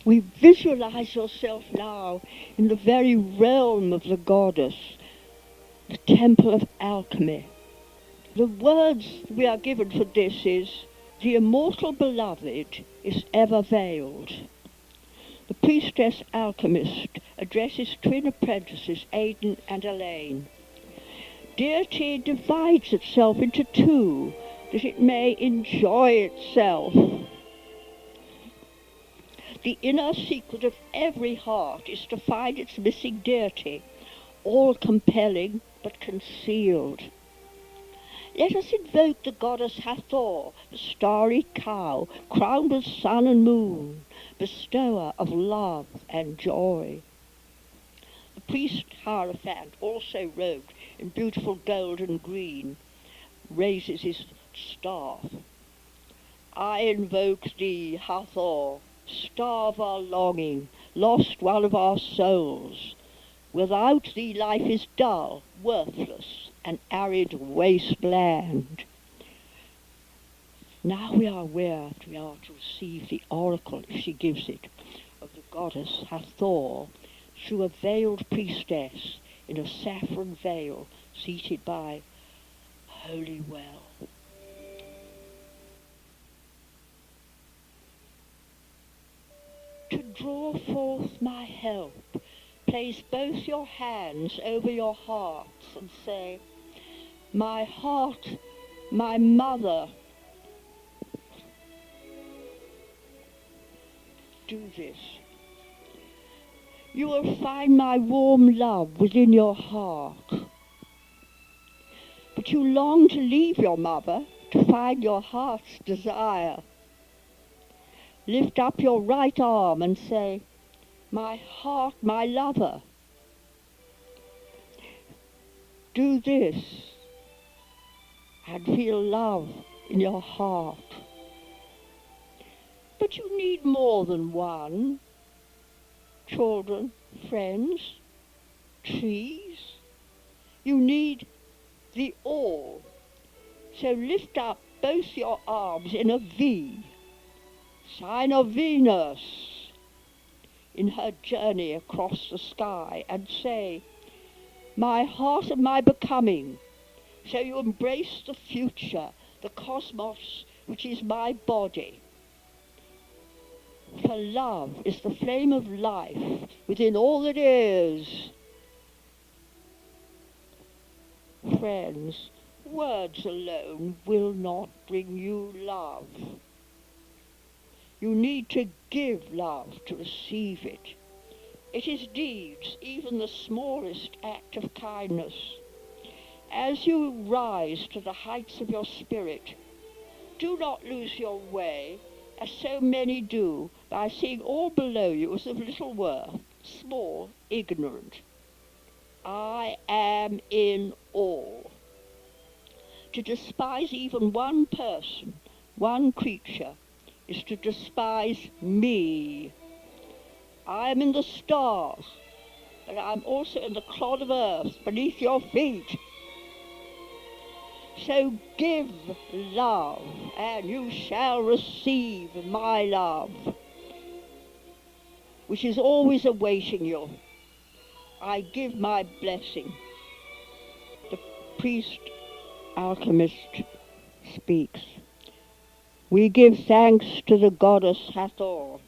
We visualize yourself now in the very realm of the goddess, the temple of alchemy. The words we are given for this is, the immortal beloved is ever veiled. The priestess alchemist addresses twin apprentices Aidan and Elaine. Deity divides itself into two, that it may enjoy itself. The inner secret of every heart is to find its missing deity, all compelling but concealed. Let us invoke the goddess Hathor, the starry cow, crowned with sun and moon, bestower of love and joy. The priest Hierophant, also robed in beautiful gold and green, raises his staff. I invoke thee, Hathor, star of our longing, lost one of our souls. Without thee life is dull, worthless, an arid wasteland. Now we are aware that we are to receive the oracle, if she gives it, of the goddess Hathor through a veiled priestess in a saffron veil seated by a holy well. To draw forth my help, place both your hands over your hearts and say, my heart, my mother. Do this. You will find my warm love within your heart. But you long to leave your mother to find your heart's desire. Lift up your right arm and say, my heart, my lover. Do this and feel love in your heart. But you need more than one. Children, friends, trees. You need the all. So lift up both your arms in a V, sign of Venus, in her journey across the sky, and say, my heart and my becoming. So you embrace the future, the cosmos, which is my body. For love is the flame of life within all that is. Friends, words alone will not bring you love. You need to give love to receive it. It is deeds, even the smallest act of kindness. As you rise to the heights of your spirit, do not lose your way, as so many do, by seeing all below you as of little worth, small, ignorant. I am in all. To despise even one person, one creature, is to despise me. I am in the stars, but I am also in the clod of earth beneath your feet. So give love, and you shall receive my love, which is always awaiting you. I give my blessing. The priest alchemist speaks. We give thanks to the goddess Hathor.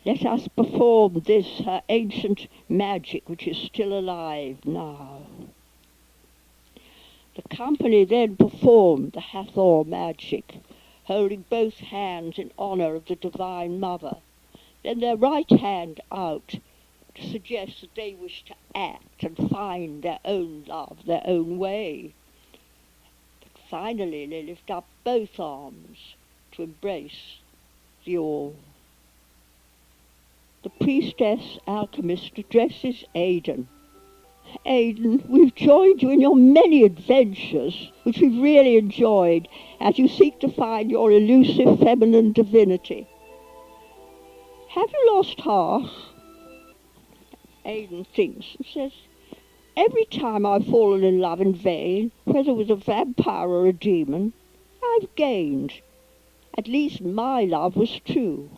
Let us perform this, her ancient magic, which is still alive now. The company then performed the Hathor magic, holding both hands in honor of the Divine Mother, then their right hand out to suggest that they wish to act and find their own love, their own way. But finally they lift up both arms to embrace the all. The priestess alchemist addresses Aidan. Aidan, we've joined you in your many adventures, which we've really enjoyed, as you seek to find your elusive feminine divinity. Have you lost heart? Aidan thinks and says, every time I've fallen in love in vain, whether with a vampire or a demon, I've gained. At least my love was true.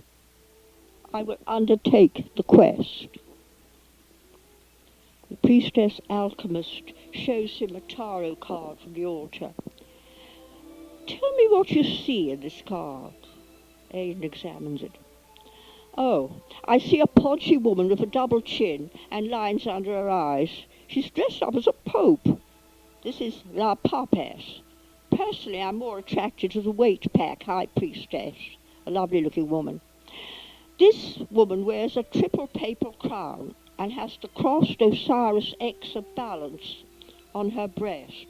I will undertake the quest. The priestess alchemist shows him a tarot card from the altar. Tell me what you see in this card. Aidan examines it. Oh, I see a podgy woman with a double chin and lines under her eyes. She's dressed up as a pope. This is La Papess. Personally, I'm more attracted to the weight pack high priestess, a lovely-looking woman. This woman wears a triple papal crown and has the crossed Osiris X of balance on her breast.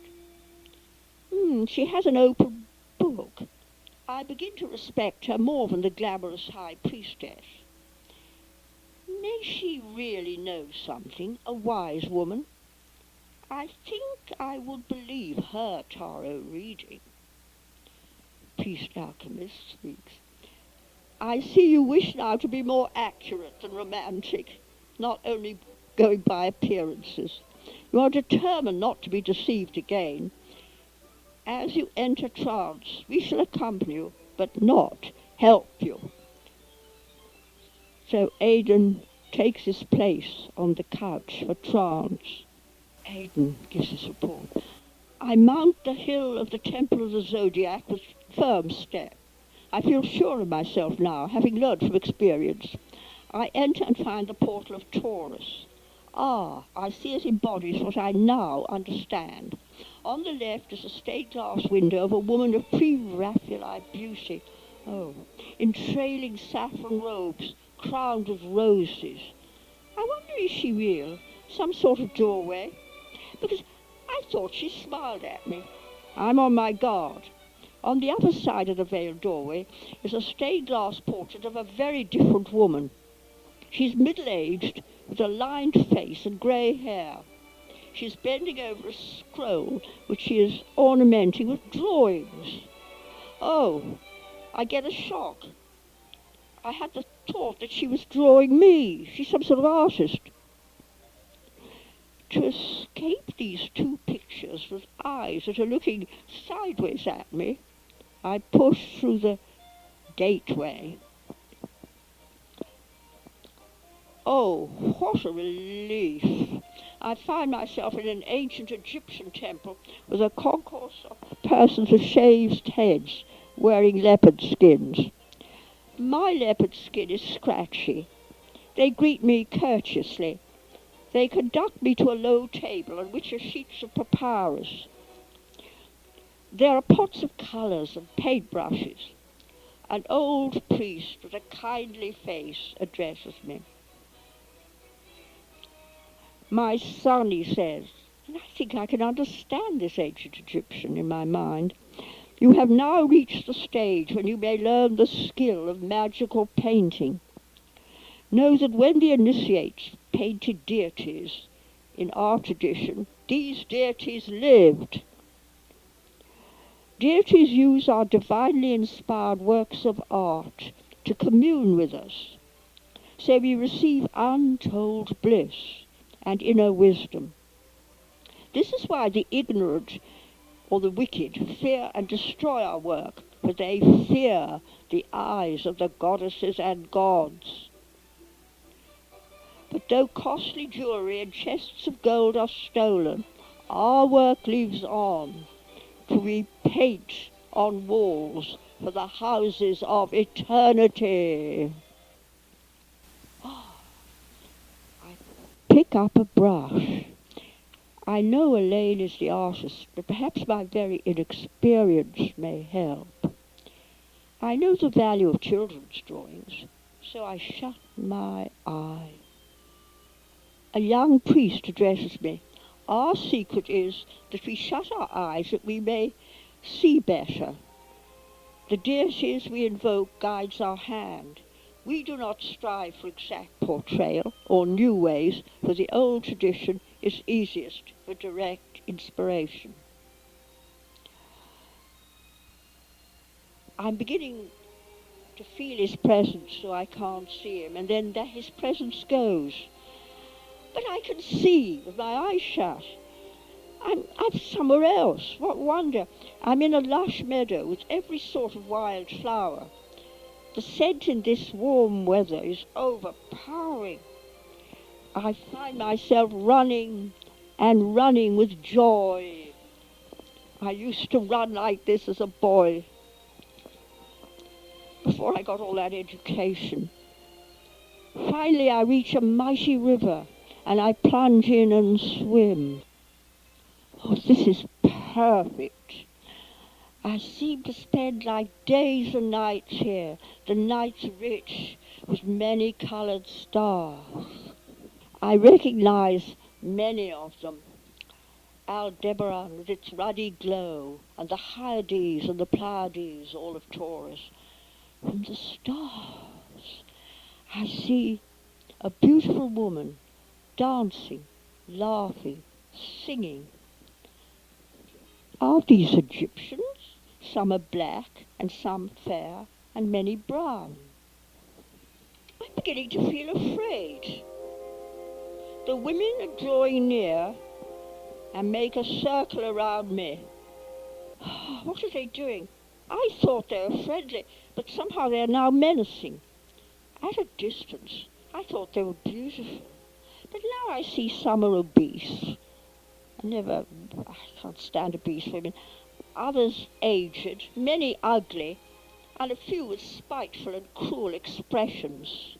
She has an open book. I begin to respect her more than the glamorous high priestess. May she really know something, a wise woman? I think I would believe her tarot reading. Priest alchemist speaks. I see you wish now to be more accurate than romantic, not only going by appearances. You are determined not to be deceived again. As you enter trance, we shall accompany you, but not help you. So Aidan takes his place on the couch for trance. Aidan gives his report. I mount the hill of the Temple of the Zodiac with firm step. I feel sure of myself now, having learned from experience. I enter and find the portal of Taurus. I see it embodies what I now understand. On the left is a stained-glass window of a woman of pre-Raphaelite beauty. In trailing saffron robes, crowned with roses. I wonder, is she real? Some sort of doorway? Because I thought she smiled at me. I'm on my guard. On the other side of the veiled doorway is a stained-glass portrait of a very different woman. She's middle-aged, with a lined face and grey hair. She's bending over a scroll, which she is ornamenting with drawings. I get a shock. I had the thought that she was drawing me. She's some sort of artist. To escape these two pictures with eyes that are looking sideways at me, I push through the gateway. What a relief. I find myself in an ancient Egyptian temple with a concourse of persons with shaved heads wearing leopard skins. My leopard skin is scratchy. They greet me courteously. They conduct me to a low table on which are sheets of papyrus. There are pots of colours and paintbrushes. An old priest with a kindly face addresses me. My son, he says, and I think I can understand this ancient Egyptian in my mind. You have now reached the stage when you may learn the skill of magical painting. Know that when the initiates painted deities in our tradition, these deities lived. Deities use our divinely inspired works of art to commune with us, so we receive untold bliss and inner wisdom. This is why the ignorant or the wicked fear and destroy our work, for they fear the eyes of the goddesses and gods. But though costly jewellery and chests of gold are stolen, our work lives on, for we paint on walls for the houses of eternity. I pick up a brush. I know Elaine is the artist, but perhaps my very inexperience may help. I know the value of children's drawings, so I shut my eye. A young priest addresses me. Our secret is that we shut our eyes that we may see better. The deities we invoke guides our hand. We do not strive for exact portrayal or new ways, for the old tradition is easiest for direct inspiration. I'm beginning to feel his presence, so I can't see him, and then his presence goes. But I can see with my eyes shut. I'm somewhere else. What wonder? I'm in a lush meadow with every sort of wild flower. The scent in this warm weather is overpowering. I find myself running and running with joy. I used to run like this as a boy, before I got all that education. Finally I reach a mighty river, and I plunge in and swim. Oh, this is perfect. I seem to spend like days and nights here, the nights rich with many-coloured stars. I recognize many of them. Aldebaran with its ruddy glow, and the Hyades and the Pleiades, all of Taurus. From the stars, I see a beautiful woman dancing, laughing, singing. Are these Egyptians? Some are black, and some fair, and many brown. I'm beginning to feel afraid. The women are drawing near and make a circle around me. What are they doing? I thought they were friendly, but somehow they are now menacing. At a distance, I thought they were beautiful, but now I see some are obese. I can't stand obese women. Others aged, many ugly, and a few with spiteful and cruel expressions.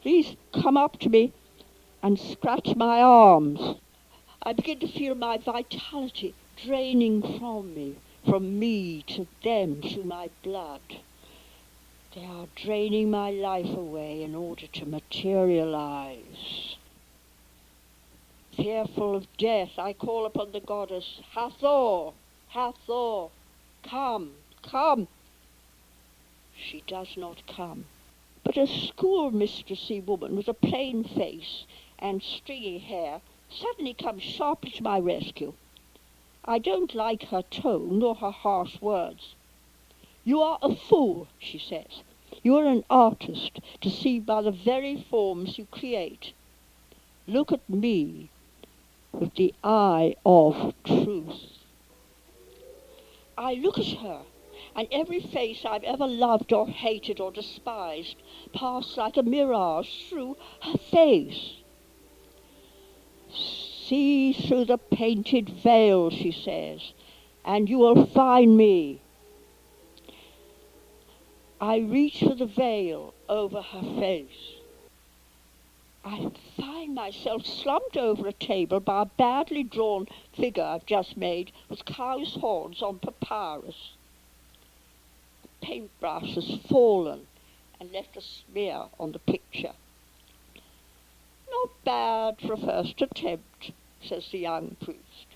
These come up to me and scratch my arms. I begin to feel my vitality draining from me to them through my blood. They are draining my life away in order to materialize. Fearful of death, I call upon the goddess, Hathor, Hathor, come, come. She does not come, but a schoolmistressy woman with a plain face and stringy hair suddenly comes sharply to my rescue. I don't like her tone nor her harsh words. You are a fool, she says. You are an artist, deceived by the very forms you create. Look at me with the eye of truth. I look at her, and every face I've ever loved or hated or despised passed like a mirage through her face. See through the painted veil, she says, and you will find me. I reach for the veil over her face. I find myself slumped over a table by a badly drawn figure I've just made with cow's horns on papyrus. The paintbrush has fallen and left a smear on the picture. Not bad for a first attempt, says the young priest.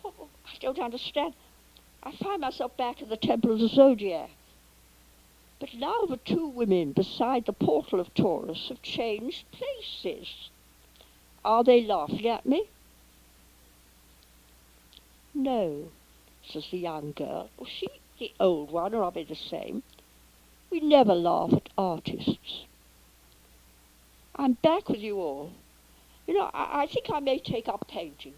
Oh, I don't understand. I find myself back in the Temple of the Zodiac. But now the two women beside the portal of Taurus have changed places. Are they laughing at me? No, says the young girl. Was she the old one, or are they the same? We never laugh at artists. I'm back with you all. You know, I think I may take up painting.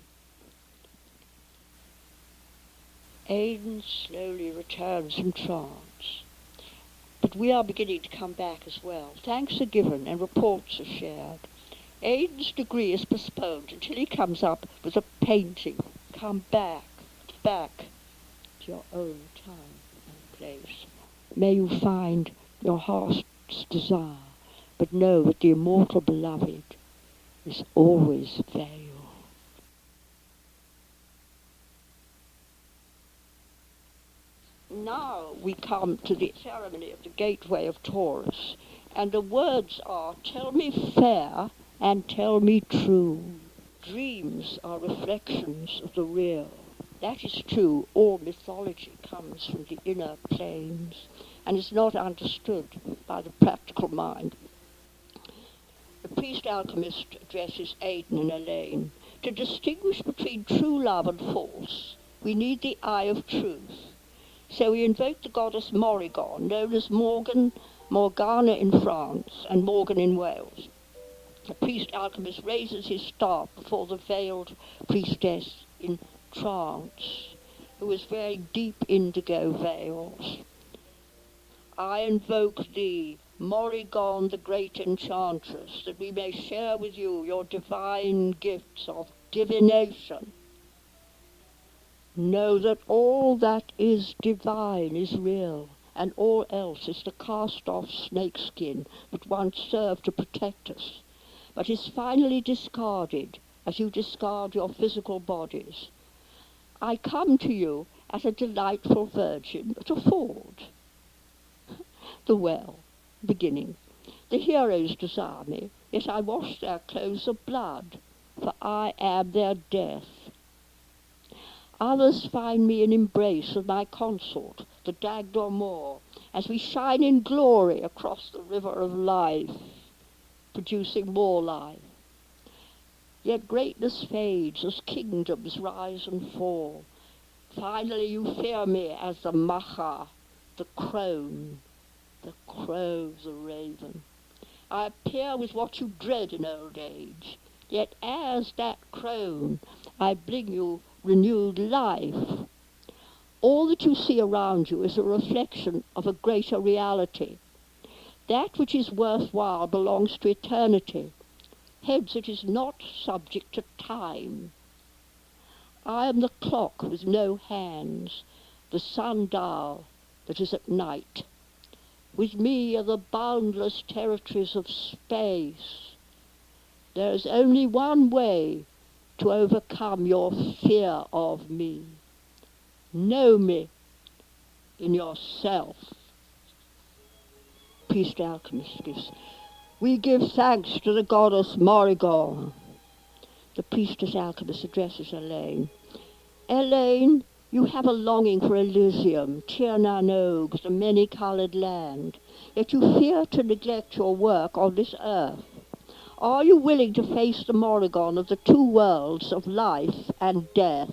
Aidan slowly returns from trance. But we are beginning to come back as well. Thanks are given and reports are shared. Aidan's degree is postponed until he comes up with a painting. Come back to your own time and place. May you find your heart's desire, but know that the immortal beloved is always there. Now we come to the ceremony of the gateway of Taurus, and the words are, tell me fair and tell me true. Dreams are reflections of the real. That is true. All mythology comes from the inner planes and is not understood by the practical mind. The priest alchemist addresses Aidan and Elaine. To distinguish between true love and false, we need the eye of truth. So we invoke the goddess Morrigan, known as Morgana in France and Morgan in Wales. The priest alchemist raises his staff before the veiled priestess in trance, who is wearing deep indigo veils. I invoke thee, Morrigan the great enchantress, that we may share with you your divine gifts of divination. Know that all that is divine is real, and all else is the cast-off snakeskin that once served to protect us, but is finally discarded as you discard your physical bodies. I come to you as a delightful virgin to afford the well beginning. The heroes desire me, yet I wash their clothes of blood, for I am their death. Others find me in embrace of my consort, the Dagdor Moor, as we shine in glory across the river of life, producing more life. Yet greatness fades as kingdoms rise and fall. Finally you fear me as the Macha, the crone, the crow, the raven. I appear with what you dread in old age, yet as that crone I bring you renewed life. All that you see around you is a reflection of a greater reality. That which is worthwhile belongs to eternity, hence it is not subject to time. I am the clock with no hands, the sundial that is at night. With me are the boundless territories of space. There is only one way to overcome your fear of me. Know me in yourself. Priest alchemist gives. We give thanks to the goddess Morrigan. The priestess alchemist addresses Elaine. Elaine, you have a longing for Elysium, Tir na nog, the many-coloured land, yet you fear to neglect your work on this earth. Are you willing to face the Morrigan of the two worlds of life and death?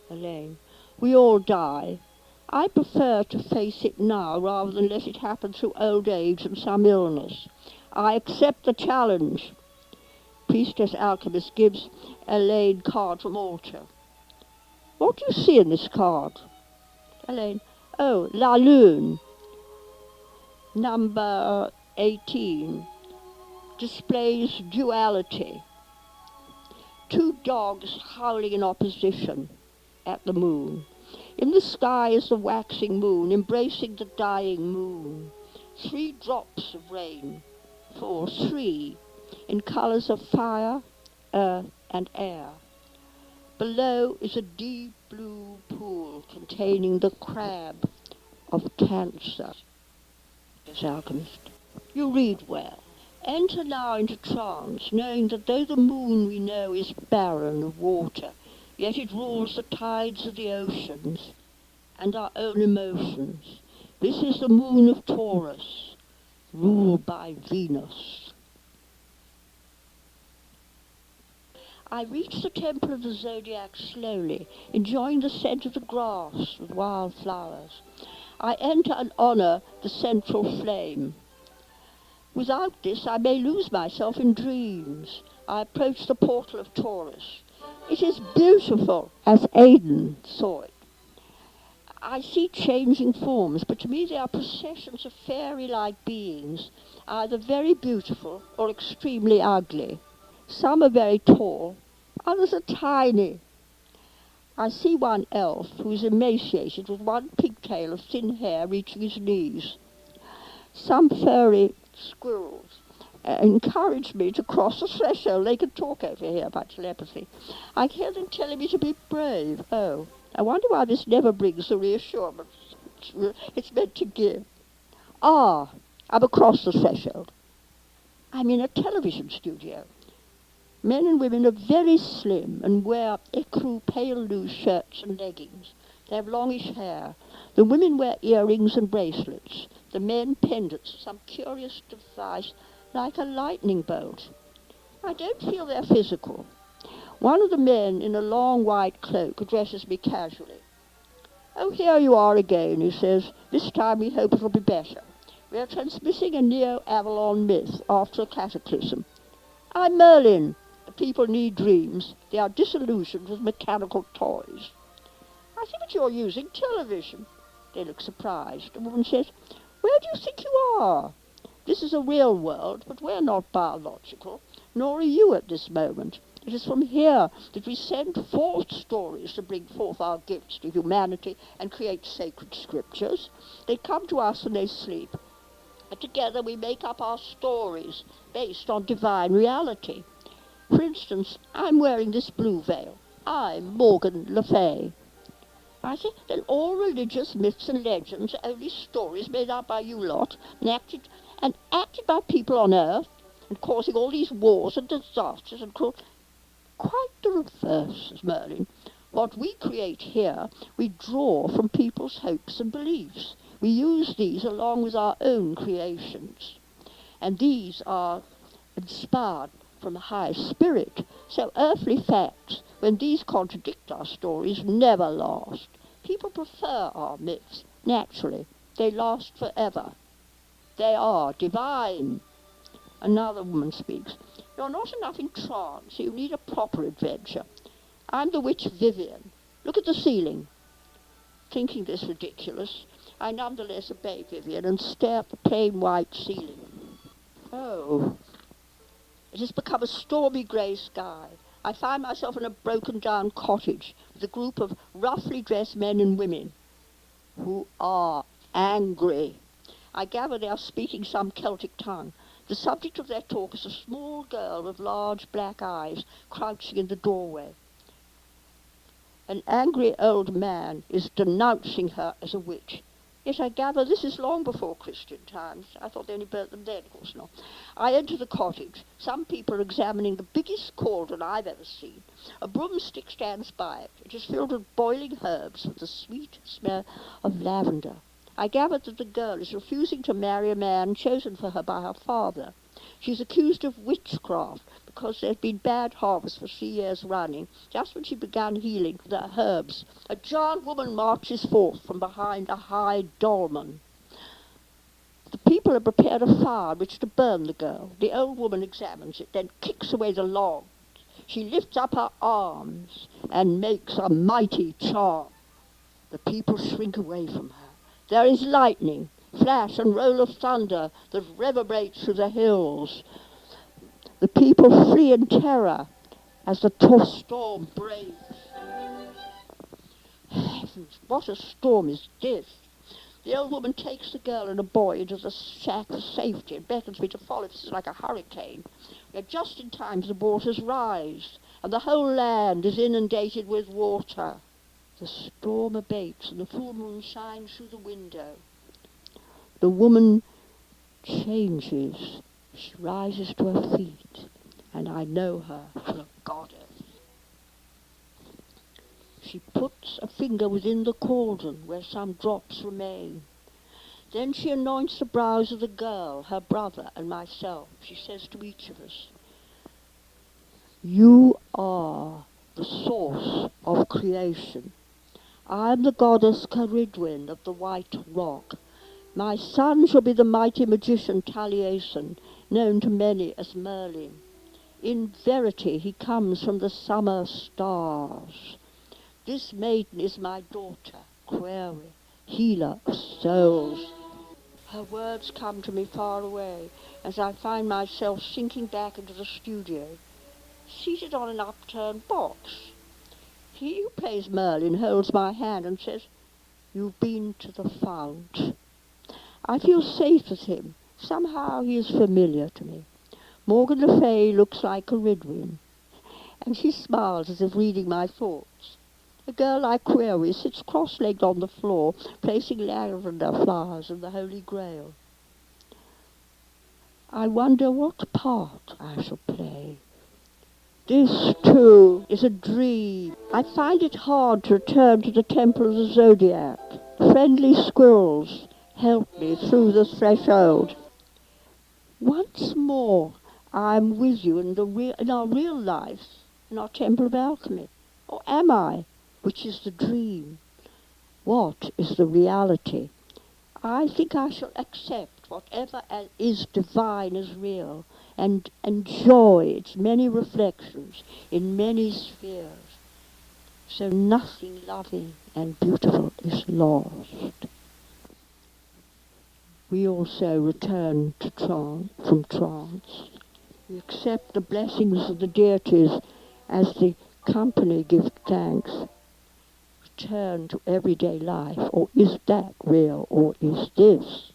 Elaine, we all die. I prefer to face it now rather than let it happen through old age and some illness. I accept the challenge. Priestess alchemist gives Elaine card from altar. What do you see in this card? Elaine, oh, La Lune, number 18, displays duality. Two dogs howling in opposition at the moon. In the sky is the waxing moon, embracing the dying moon. 3 drops of rain fall, 3, in colours of fire, earth, and air. Below is a deep blue pool containing the crab of Cancer. Yes, alchemist. You read well. Enter now into trance, knowing that though the moon we know is barren of water, yet it rules the tides of the oceans and our own emotions. This is the moon of Taurus, ruled by Venus. I reach the temple of the zodiac slowly, enjoying the scent of the grass with wild flowers. I enter and honour the central flame. Without this I may lose myself in dreams. I approach the portal of Taurus. It is beautiful, as Aidan saw it. I see changing forms, but to me they are processions of fairy-like beings, either very beautiful or extremely ugly. Some are very tall, others are tiny. I see one elf who is emaciated with one pigtail of thin hair reaching his knees. Some furry squirrels encourage me to cross the threshold. They can talk over here by telepathy. I hear them telling me to be brave. Oh, I wonder why this never brings the reassurance it's meant to give. Ah, I'm across the threshold. I'm in a television studio. Men and women are very slim and wear ecru pale loose shirts and leggings. They have longish hair. The women wear earrings and bracelets. The men pendants, some curious device like a lightning bolt. I don't feel they're physical. One of the men in a long white cloak addresses me casually. Oh, here you are again, he says. This time we hope it'll be better. We are transmitting a Neo-Avalon myth after a cataclysm. I'm Merlin. The people need dreams. They are disillusioned with mechanical toys. I see that you're using television. They look surprised. The woman says, Where do you think you are? This is a real world, but we're not biological, nor are you at this moment. It is from here that we send forth stories to bring forth our gifts to humanity and create sacred scriptures. They come to us when they sleep, and together we make up our stories based on divine reality. For instance, I'm wearing this blue veil. I'm Morgan Le Fay. I think that all religious myths and legends are only stories made up by you lot and acted by people on earth and causing all these wars and disasters and cruel. Quite the reverse, says Merlin. What we create here, we draw from people's hopes and beliefs. We use these along with our own creations. And these are inspired from a higher spirit. So earthly facts, when these contradict our stories, never last. People prefer our myths, naturally. They last forever. They are divine. Another woman speaks. You're not enough in trance. You need a proper adventure. I'm the witch Vivian. Look at the ceiling. Thinking this ridiculous, I nonetheless obey Vivian and stare at the plain white ceiling. Oh, it has become a stormy grey sky. I find myself in a broken-down cottage with a group of roughly dressed men and women who are angry. I gather they are speaking some Celtic tongue. The subject of their talk is a small girl with large black eyes crouching in the doorway. An angry old man is denouncing her as a witch. Yes, I gather this is long before Christian times. I thought they only burnt them then, of course not. I enter the cottage. Some people are examining the biggest cauldron I've ever seen. A broomstick stands by it. It is filled with boiling herbs with the sweet smell of lavender. I gather that the girl is refusing to marry a man chosen for her by her father. She's accused of witchcraft because there's been bad harvest for 3 years running. Just when she began healing the herbs, a giant woman marches forth from behind a high dolmen. The people have prepared a fire in which to burn the girl. The old woman examines it, then kicks away the logs. She lifts up her arms and makes a mighty charm. The people shrink away from her. There is lightning, flash and roll of thunder that reverberates through the hills. The people flee in terror as the storm breaks. Heavens, what a storm is this! The old woman takes the girl and a boy into the shack for safety and beckons me to follow. This is like a hurricane. We are just in time as the waters rise, and the whole land is inundated with water. The storm abates, and the full moon shines through the window. The woman changes. She rises to her feet, and I know her for a goddess. She puts a finger within the cauldron where some drops remain. Then she anoints the brows of the girl, her brother, and myself. She says to each of us, "You are the source of creation. I am the goddess Caridwen of the White Rock. My son shall be the mighty magician Taliesin, known to many as Merlin. In verity he comes from the summer stars. This maiden is my daughter, Query, healer of souls." Her words come to me far away as I find myself sinking back into the studio, seated on an upturned box. He who plays Merlin holds my hand and says, "You've been to the fount." I feel safe with him. Somehow he is familiar to me. Morgan Le Fay looks like a Ridwin, and she smiles as if reading my thoughts. A girl like Query sits cross-legged on the floor, placing lavender flowers in the Holy Grail. I wonder what part I shall play. This, too, is a dream. I find it hard to return to the Temple of the Zodiac. Friendly squirrels help me through the threshold. Once more, I am with you in our real life, in our Temple of Alchemy. Or am I? Which is the dream? What is the reality? I think I shall accept whatever is divine as real and enjoy its many reflections in many spheres. So nothing loving and beautiful is lost. we also return to from trance. We accept the blessings of the deities as the company give thanks. Return to everyday life, or is that real, or is this